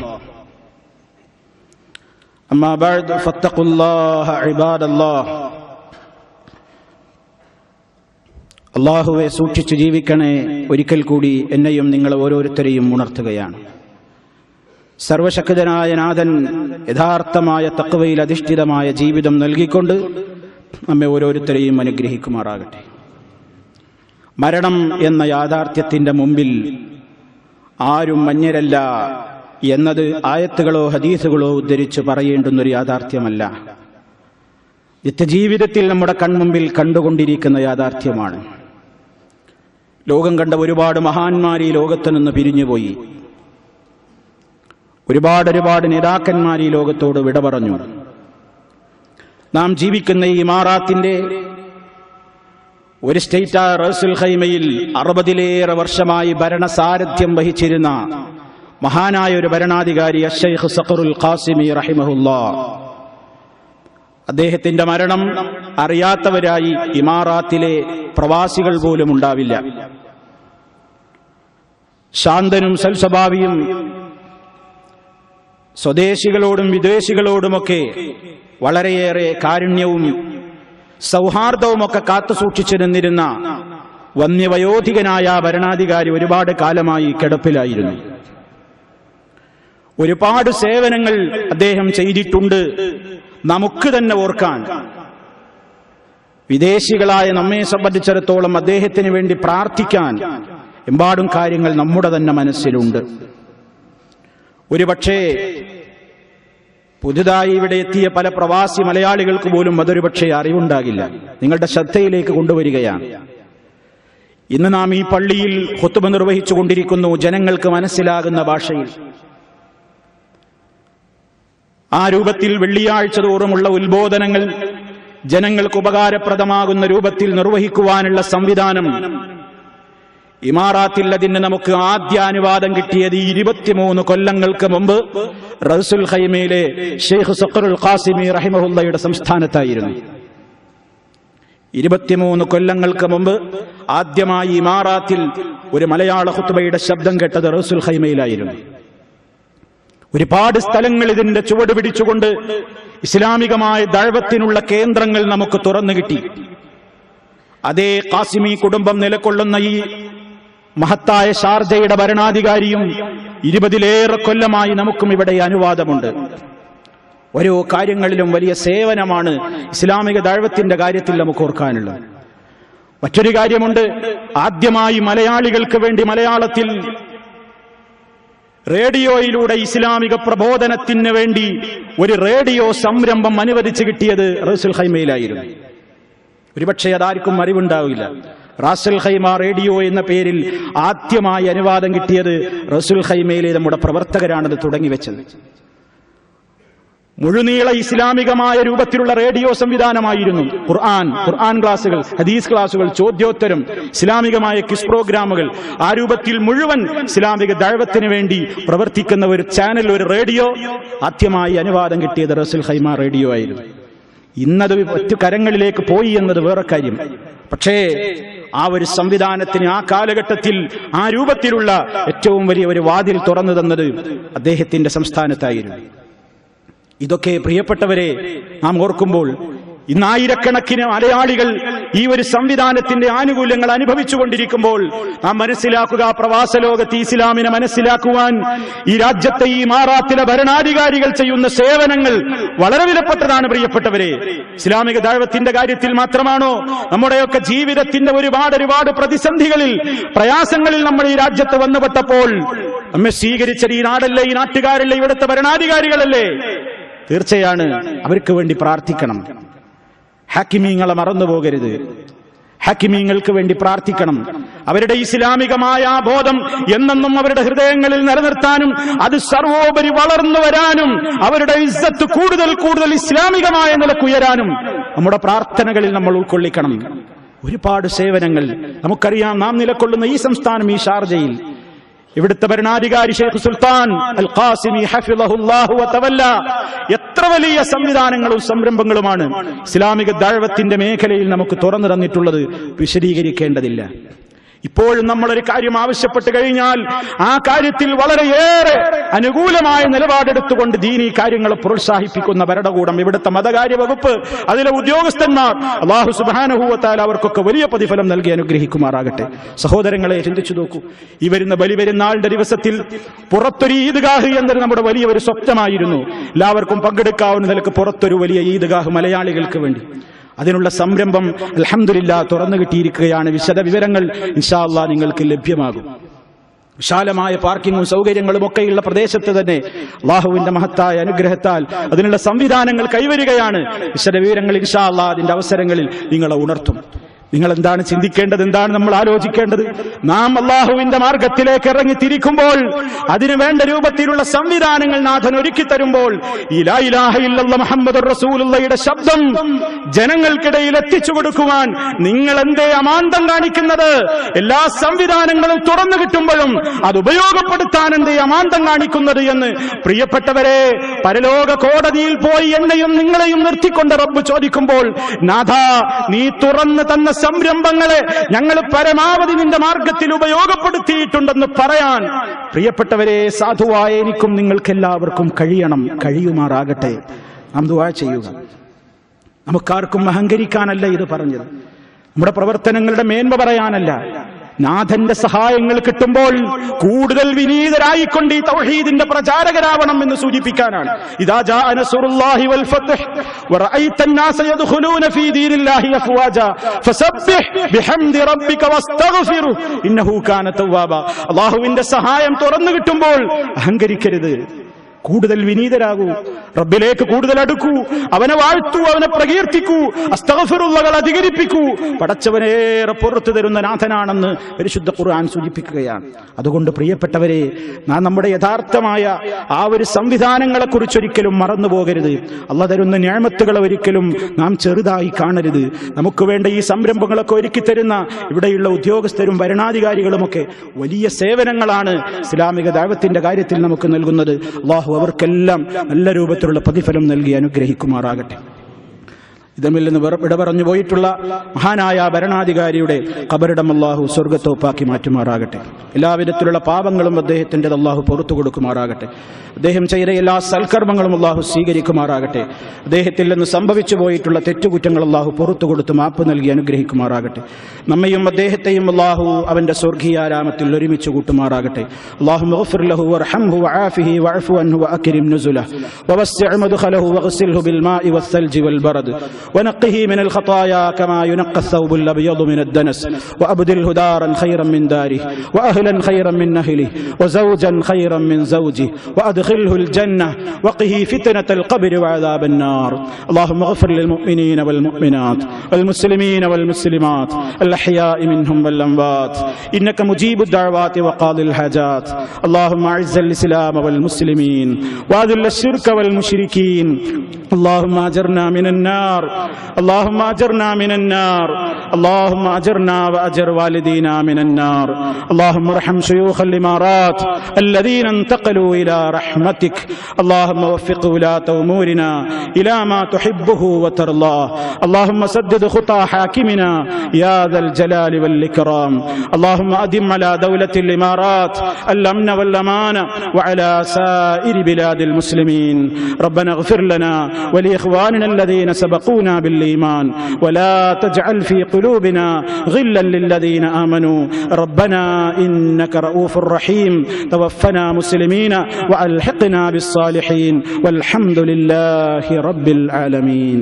أما بعد فاتقوا الله عباد الله. അല്ലാഹുവെ സൂക്ഷിച്ച് ജീവിക്കണേ. ഒരിക്കൽ കൂടി എന്നെയും നിങ്ങൾ ഓരോരുത്തരെയും ഉണർത്തുകയാണ്. സർവശക്തനായ നാഥൻ യഥാർത്ഥമായ തഖ്വയിൽ അധിഷ്ഠിതമായ ജീവിതം നൽകിക്കൊണ്ട് നമ്മെ ഓരോരുത്തരെയും അനുഗ്രഹിക്കുമാറാകട്ടെ. മരണം എന്ന യാഥാർത്ഥ്യത്തിന്റെ മുമ്പിൽ ആരും മഞ്ഞരല്ല എന്നത് ആയത്തുകളോ ഹദീസുകളോ ഉദ്ധരിച്ച് പറയേണ്ടുന്നൊരു യാഥാർത്ഥ്യമല്ല. നിത്യജീവിതത്തിൽ നമ്മുടെ കൺമുമ്പിൽ കണ്ടുകൊണ്ടിരിക്കുന്ന യാഥാർത്ഥ്യമാണ്. ലോകം കണ്ട ഒരുപാട് മഹാന്മാർ ഈ ലോകത്തു നിന്ന് പിരിഞ്ഞുപോയി. ഒരുപാട് നേതാക്കന്മാർ ഈ ലോകത്തോട് വിട പറഞ്ഞു. നാം ജീവിക്കുന്ന ഈ ഇമാറാത്തിന്റെ ഒരു സ്റ്റേറ്റായ റഅസുൽ ഖൈമയിൽ 60-ലേറെ വർഷമായി ഭരണസാരഥ്യം വഹിച്ചിരുന്ന മഹാനായ ഒരു ഭരണാധികാരി അശ്ശൈഖ് സഖറുൽ ഖാസിമി റഹിമഹുല്ലാഹ്, അദ്ദേഹത്തിന്റെ മരണം അറിയാത്തവരായി ഇമാറാത്തിലെ പ്രവാസികൾ പോലും ഉണ്ടാവില്ല. ശാന്തനും സൽസ്വഭാവിയും സ്വദേശികളോടും വിദേശികളോടുമൊക്കെ വളരെയേറെ കാരുണ്യവും സൗഹാർദ്ദവുമൊക്കെ കാത്തുസൂക്ഷിച്ചിരുന്നിരുന്ന വന്യവയോധികനായ ഭരണാധികാരി ഒരുപാട് കാലമായി കിടപ്പിലായിരുന്നു. ഒരുപാട് സേവനങ്ങൾ അദ്ദേഹം ചെയ്തിട്ടുണ്ട്. നമുക്ക് തന്നെ ഓർക്കാൻ, വിദേശികളായ നമ്മെ സംബന്ധിച്ചിടത്തോളം അദ്ദേഹത്തിന് വേണ്ടി പ്രാർത്ഥിക്കാൻ എമ്പാടും കാര്യങ്ങൾ നമ്മുടെ തന്നെ മനസ്സിലുണ്ട്. ഒരുപക്ഷേ പുതുതായി ഇവിടെ എത്തിയ പല പ്രവാസി മലയാളികൾക്ക് പോലും അതൊരു പക്ഷേ അറിവുണ്ടാകില്ല. നിങ്ങളുടെ ശ്രദ്ധയിലേക്ക് കൊണ്ടുവരികയാണ്. ഇന്ന് നാം ഈ പള്ളിയിൽ ഖുത്ബ നിർവഹിച്ചു കൊണ്ടിരിക്കുന്നു, ജനങ്ങൾക്ക് മനസ്സിലാകുന്ന ഭാഷയിൽ. ആ രൂപത്തിൽ വെള്ളിയാഴ്ച തോറുമുള്ള ഉത്ബോധനങ്ങൾ ജനങ്ങൾക്ക് ഉപകാരപ്രദമാകുന്ന രൂപത്തിൽ നിർവഹിക്കുവാനുള്ള സംവിധാനം ഇമാറാത്തിൽ അതിന് നമുക്ക് ആദ്യ അനുവാദം കിട്ടിയത് 23 കൊല്ലങ്ങൾക്ക് മുമ്പ് റഅസുൽ ഖൈമയിലെ ഷെയ്ഖ് സഖറുൽ ഖാസിമി റഹിമഹുള്ളയുടെ സംസ്ഥാനത്തായിരുന്നു. 23 കൊല്ലങ്ങൾക്ക് മുമ്പ് ആദ്യമായി ഇമാറാത്തിൽ ഒരു മലയാള ഖുത്ബയുടെ ശബ്ദം കേട്ടത് റഅസുൽ ഖൈമയിലായിരുന്നു. ഒരുപാട് സ്ഥലങ്ങൾ ഇതിന്റെ ചുവട് പിടിച്ചുകൊണ്ട് ഇസ്ലാമികമായ ദഅവത്തിനുള്ള കേന്ദ്രങ്ങൾ നമുക്ക് തുറന്നു കിട്ടി. അതേ ഖാസിമി കുടുംബം നിലകൊള്ളുന്ന ഈ മഹത്തായ ഷാർജയുടെ ഭരണാധികാരിയും 20-ലേറെ കൊല്ലമായി നമുക്കും ഇവിടെ അനുവാദമുണ്ട്. ഓരോ കാര്യങ്ങളിലും വലിയ സേവനമാണ് ഇസ്ലാമിക ദഅവത്തിന്റെ കാര്യത്തിൽ നമുക്ക് ഓർക്കാനുള്ളത്. മറ്റൊരു കാര്യമുണ്ട്, ആദ്യമായി മലയാളികൾക്ക് വേണ്ടി മലയാളത്തിൽ റേഡിയോയിലൂടെ ഇസ്ലാമിക പ്രബോധനത്തിന് വേണ്ടി ഒരു റേഡിയോ സംരംഭം അനുവദിച്ചു കിട്ടിയത് റഅസുൽ ഖൈമയിലായിരുന്നു. ഒരുപക്ഷെ അതാർക്കും അറിവുണ്ടാവില്ല. റഅസുൽ ഖൈമ റേഡിയോ എന്ന പേരിൽ ആദ്യമായി അനുവാദം കിട്ടിയത് റഅസുൽ ഖൈമയിലെ നമ്മുടെ പ്രവർത്തകരാണത് തുടങ്ങിവെച്ചത്. മുഴുനീള ഇസ്ലാമികമായ രൂപത്തിലുള്ള റേഡിയോ സംവിധാനമായിരുന്നു. ഖുർആൻ ക്ലാസുകൾ, ഹദീസ് ക്ലാസുകൾ, ചോദ്യോത്തരം, ഇസ്ലാമികമായ ക്വിസ് പ്രോഗ്രാമുകൾ, ആ രൂപത്തിൽ മുഴുവൻ ഇസ്ലാമിക ദഅവത്തിന് വേണ്ടി പ്രവർത്തിക്കുന്ന ഒരു ചാനൽ, ഒരു റേഡിയോ ആദ്യമായി അനുവാദം കിട്ടിയത് റഅസുൽ ഖൈമ റേഡിയോ ആയിരുന്നു. ഇന്നത് മറ്റു കരങ്ങളിലേക്ക് പോയി എന്നത് വേറെ കാര്യം. പക്ഷേ ആ ഒരു സംവിധാനത്തിന് ആ കാലഘട്ടത്തിൽ ആ രൂപത്തിലുള്ള ഏറ്റവും വലിയ ഒരു വാതിൽ തുറന്നു തന്നത് അദ്ദേഹത്തിന്റെ സംസ്ഥാനത്തായിരുന്നു. ഇതൊക്കെ പ്രിയപ്പെട്ടവരെ നാം ഓർക്കുമ്പോൾ ഇന്ന് ആയിരക്കണക്കിന് മലയാളികൾ ഈ ഒരു സംവിധാനത്തിന്റെ ആനുകൂല്യങ്ങൾ അനുഭവിച്ചുകൊണ്ടിരിക്കുമ്പോൾ നാം മനസ്സിലാക്കുക, പ്രവാസ ലോകത്ത് ഇസ്ലാമിനെ മനസ്സിലാക്കുവാൻ ഈ രാജ്യത്തെ ഈ ഇമാറാത്തിലെ ഭരണാധികാരികൾ ചെയ്യുന്ന സേവനങ്ങൾ വളരെ വിലപ്പെട്ടതാണ്. പ്രിയപ്പെട്ടവരെ, ഇസ്ലാമിക ദഅവത്തിന്റെ കാര്യത്തിൽ മാത്രമാണോ? നമ്മുടെയൊക്കെ ജീവിതത്തിന്റെ ഒരുപാട് പ്രതിസന്ധികളിൽ, പ്രയാസങ്ങളിൽ നമ്മൾ ഈ രാജ്യത്ത് വന്നുപെട്ടപ്പോൾ നമ്മെ സ്വീകരിച്ചത് ഈ നാടല്ലേ, ഈ നാട്ടുകാരല്ലേ, ഇവിടുത്തെ ഭരണാധികാരികളല്ലേ? തീർച്ചയാണ് അവർക്ക് വേണ്ടി പ്രാർത്ഥിക്കണം. ഹാക്കിമീങ്ങളെ മറന്നുപോകരുത്. ഹാക്കിമീങ്ങൾക്ക് വേണ്ടി പ്രാർത്ഥിക്കണം. അവരുടെ ഇസ്ലാമികമായ ആ ബോധം എന്നെന്നും അവരുടെ ഹൃദയങ്ങളിൽ നിലനിർത്താനും അത് സർവോപരി വളർന്നു വരാനും അവരുടെ ഇസ്സത്ത് കൂടുതൽ ഇസ്ലാമികമായ നിലക്കുയരാനും നമ്മുടെ പ്രാർത്ഥനകളിൽ നമ്മൾ ഉൾക്കൊള്ളിക്കണം. ഒരുപാട് സേവനങ്ങൾ നമുക്കറിയാം. നാം നിലകൊള്ളുന്ന ഈ സംസ്ഥാനം, ഈ ഷാർജയിൽ ഇവിടുത്തെ ഭരണാധികാരി ഷെയ്ഖ് സുൽത്താൻ അൽ ഖാസിമി ഹഫിളഹുല്ലാഹു വതവല്ല എത്ര വലിയ സംവിധാനങ്ങളും സംരംഭങ്ങളുമാണ് ഇസ്ലാമിക ദഅവത്തിന്റെ മേഖലയിൽ നമുക്ക് തുറന്നു തന്നിട്ടുള്ളത്. വിശദീകരിക്കേണ്ടതില്ല. ഇപ്പോഴും നമ്മളൊരു കാര്യം ആവശ്യപ്പെട്ട് കഴിഞ്ഞാൽ ആ കാര്യത്തിൽ വളരെയേറെ അനുകൂലമായ നിലപാടെടുത്തുകൊണ്ട് ദീനീ കാര്യങ്ങളെ പ്രോത്സാഹിപ്പിക്കുന്ന ഭരണകൂടം, ഇവിടുത്തെ മതകാര്യ വകുപ്പ്, അതിലെ ഉദ്യോഗസ്ഥന്മാർ, അല്ലാഹു സുബ്ഹാനഹു വ തആല അവർക്കൊക്കെ വലിയ പ്രതിഫലം നൽകി അനുഗ്രഹിക്കുമാറാകട്ടെ. സഹോദരങ്ങളെ, ചിന്തിച്ചു നോക്കൂ, ഈ വരുന്ന ബലിപെരുന്നാളിന്റെ ദിവസത്തിൽ പുറത്തൊരു ഈദ്ഗാഹ് എന്നൊരു നമ്മുടെ വലിയ ഒരു സ്വപ്നമായിരുന്നു. എല്ലാവർക്കും പങ്കെടുക്കാവുന്ന നിലക്ക് പുറത്തൊരു വലിയ ഈദ്ഗാഹ് മലയാളികൾക്ക് വേണ്ടി. അതിനുള്ള സംരംഭം അൽഹംദുലില്ലാഹ് തുറന്നു കിട്ടിയിരിക്കുകയാണ്. വിശദ വിവരങ്ങൾ ഇൻഷാ അല്ലാഹ് നിങ്ങൾക്ക് ലഭ്യമാകും. വിശാലമായ പാർക്കിങ്ങും സൗകര്യങ്ങളും ഒക്കെയുള്ള പ്രദേശത്ത് തന്നെ അല്ലാഹുവിന്റെ മഹത്തായ അനുഗ്രഹത്താൽ അതിനുള്ള സംവിധാനങ്ങൾ കൈവരികയാണ്. വിശദ വിവരങ്ങൾ ഇൻഷാ അല്ലാഹ് അതിന്റെ അവസരങ്ങളിൽ നിങ്ങളെ ഉണർത്തും. നിങ്ങൾ എന്താണ് ചിന്തിക്കേണ്ടത്, എന്താണ് നമ്മൾ ആലോചിക്കേണ്ടത്? നാം അല്ലാഹുവിന്റെ മാർഗത്തിലേക്ക് ഇറങ്ങി തിരിക്കുമ്പോൾ അതിനു വേണ്ട രൂപത്തിലുള്ള സംവിധാനങ്ങൾ നാഥൻ ഒരുക്കി തരുമ്പോൾ ഈ ലാ ഇലാഹ ഇല്ലല്ലാഹ് മുഹമ്മദുർ റസൂലുള്ളാഹിയുടെ ശബ്ദം ജനങ്ങൾക്കിടയിൽ എത്തിച്ചു കൊടുക്കുവാൻ നിങ്ങൾ എന്തേ അമാന്തം കാണിക്കുന്നത്? എല്ലാ സംവിധാനങ്ങളും തുറന്നു കിട്ടുമ്പോഴും അത് ഉപയോഗപ്പെടുത്താൻ എന്തേ അമാന്തം കാണിക്കുന്നത് എന്ന് പ്രിയപ്പെട്ടവരെ, പരലോക കോടതിയിൽ പോയി എന്നെയും നിങ്ങളെയും നിർത്തിക്കൊണ്ട് റബ്ബ് ചോദിക്കുമ്പോൾ, നാഥാ, നീ തുറന്നു തന്ന സംരംഭങ്ങളെ ഞങ്ങൾ പരമാവധി നിന്റെ മാർഗത്തിൽ ഉപയോഗപ്പെടുത്തിയിട്ടുണ്ടെന്ന് പറയാൻ പ്രിയപ്പെട്ടവരെ, സാധുവായ എനിക്കും നിങ്ങൾക്കെല്ലാവർക്കും കഴിയുമാറാകട്ടെ. നാം ദുആ ചെയ്യുക. നമുക്കാർക്കും അഹങ്കരിക്കാനല്ല ഇത് പറഞ്ഞത്, നമ്മുടെ പ്രവർത്തനങ്ങളുടെ മേന്മ പറയാനല്ല. നാഥന്റെ സഹായങ്ങൾ കിട്ടുമ്പോൾ കൂടുതൽ വിനീതരായിക്കൊണ്ട് ഈ തൗഹീദിന്റെ പ്രചാരകരാവണം എന്ന് സൂചിപ്പിക്കാനാണ്. ഇദാ ജാഅ നസ്റുല്ലാഹി വൽ ഫത്ഹ് വറഅയ്ത അന്നാസ യദ്ഖുലൂന ഫീ ദീനില്ലാഹി അഫ്വാജാ ഫസബ്ബിഹ് ബിഹംദി റബ്ബിക വസ്തഗ്ഫിറു ഇന്നഹു കാന തവ്വാബ. അല്ലാഹുവിന്റെ സഹായം തുറന്നു കിട്ടുമ്പോൾ അഹങ്കരിക്കരുത്, കൂടുതൽ വിനീതരാകൂ, റബ്ബിലേക്ക് കൂടുതൽ അടുക്കൂ, അവനെ വാഴ്ത്തൂ, അവനെ പ്രകീർത്തിക്കൂ, അസ്തഗ്ഫിറുള്ളകൾ അധികരിപ്പിക്കൂ. പടച്ചവനേറെ പുറത്തു തരുന്ന നാഥനാണെന്ന് പരിശുദ്ധ ഖുർആൻ സൂചിപ്പിക്കുകയാണ്. അതുകൊണ്ട് പ്രിയപ്പെട്ടവരെ, നാം നമ്മുടെ യഥാർത്ഥമായ ആ ഒരു സംവിധാനങ്ങളെ കുറിച്ചൊരിക്കലും മറന്നു പോകരുത്. അല്ലാഹു തരുന്ന നിഅമത്തുകളെ ഒരിക്കലും നാം ചെറുതായി കാണരുത്. നമുക്ക് വേണ്ട ഈ സംരംഭങ്ങളൊക്കെ ഒരുക്കി തരുന്ന ഇവിടെയുള്ള ഉദ്യോഗസ്ഥരും ഭരണാധികാരികളുമൊക്കെ വലിയ സേവനങ്ങളാണ് ഇസ്ലാമിക ദഅവത്തിന്റെ കാര്യത്തിൽ നമുക്ക് നൽകുന്നത്. അല്ലാഹു അവർക്കെല്ലാം നല്ല രൂപത്തിലുള്ള പ്രതിഫലം നൽകി അനുഗ്രഹിക്കുമാറാകട്ടെ. ഇതിൽ നിന്ന് വിട പറഞ്ഞു പോയിട്ടുള്ള മഹാനായ ഭരണാധികാരിയുടെ ഖബറിടം അല്ലാഹു സ്വർഗ്ഗത്തോപ്പാക്കി മാറ്റുമാറാകട്ടെ. എല്ലാവിധത്തിലുള്ള പാപങ്ങളും അദ്ദേഹത്തിന്റെ അല്ലാഹു പുറത്തു കൊടുക്കുമാറാകട്ടെ. അദ്ദേഹം ചെയ്ത എല്ലാ സൽക്കർമ്മങ്ങളും അല്ലാഹു സ്വീകരിക്കുമാറാകട്ടെ. അദ്ദേഹത്തിൽ നിന്ന് സംഭവിച്ചു പോയിട്ടുള്ള തെറ്റുകുറ്റങ്ങൾ അല്ലാഹു പുറത്തു കൊടുത്ത് മാപ്പ് നൽകി അനുഗ്രഹിക്കുമാറാകട്ടെ. നമ്മയും അദ്ദേഹത്തെയും അല്ലാഹു അവന്റെ സ്വർഗീയാരാമത്തിൽ ഒരുമിച്ച് കൂട്ടുമാറാകട്ടെ. അല്ലാഹുമ്മ ഗ്ഫിർ ലഹു വർഹംഹു വആഫിഹി വഅഫു അൻഹു വഅക്രിം നുസുലഹു വവസ്സിഅ മദ്ഖലഹു വഗ്സിൽഹു ബിൽമാഇ വസ്സൽജി വൽബറദ് ونقه من الخطايا كما ينقى الثوب الأبيض من الدنس وأبدله دارا خيرا من داره وأهلا خيرا من أهله وزوجا خيرا من زوجه وأدخله الجنة وقه فتنة القبر وعذاب النار. اللهم اغفر للمؤمنين والمؤمنات والمسلمين والمسلمات الأحياء منهم والأموات إنك مجيب الدعوات وقاضي الحاجات. اللهم أعز الإسلام والمسلمين وأذل الشرك والمشركين. اللهم أجرنا من النار، اللهم أجرنا من النار، اللهم أجرنا وأجر والدينا من النار. اللهم ارحم شيوخ الإمارات الذين انتقلوا إلى رحمتك. اللهم وفق ولاة أمورنا إلى ما تحبه وترضاه. اللهم سدد خطى حاكمنا يا ذا الجلال والإكرام. اللهم أدم على دولة الإمارات الأمن والأمان وعلى سائر بلاد المسلمين. ربنا اغفر لنا ولإخواننا الذين سبقونا بالإيمان ولا تجعل في قلوبنا غلا للذين آمنوا. ربنا إنك رؤوف رحيم. توفنا مسلمين وألحقنا بالصالحين والحمد لله رب العالمين.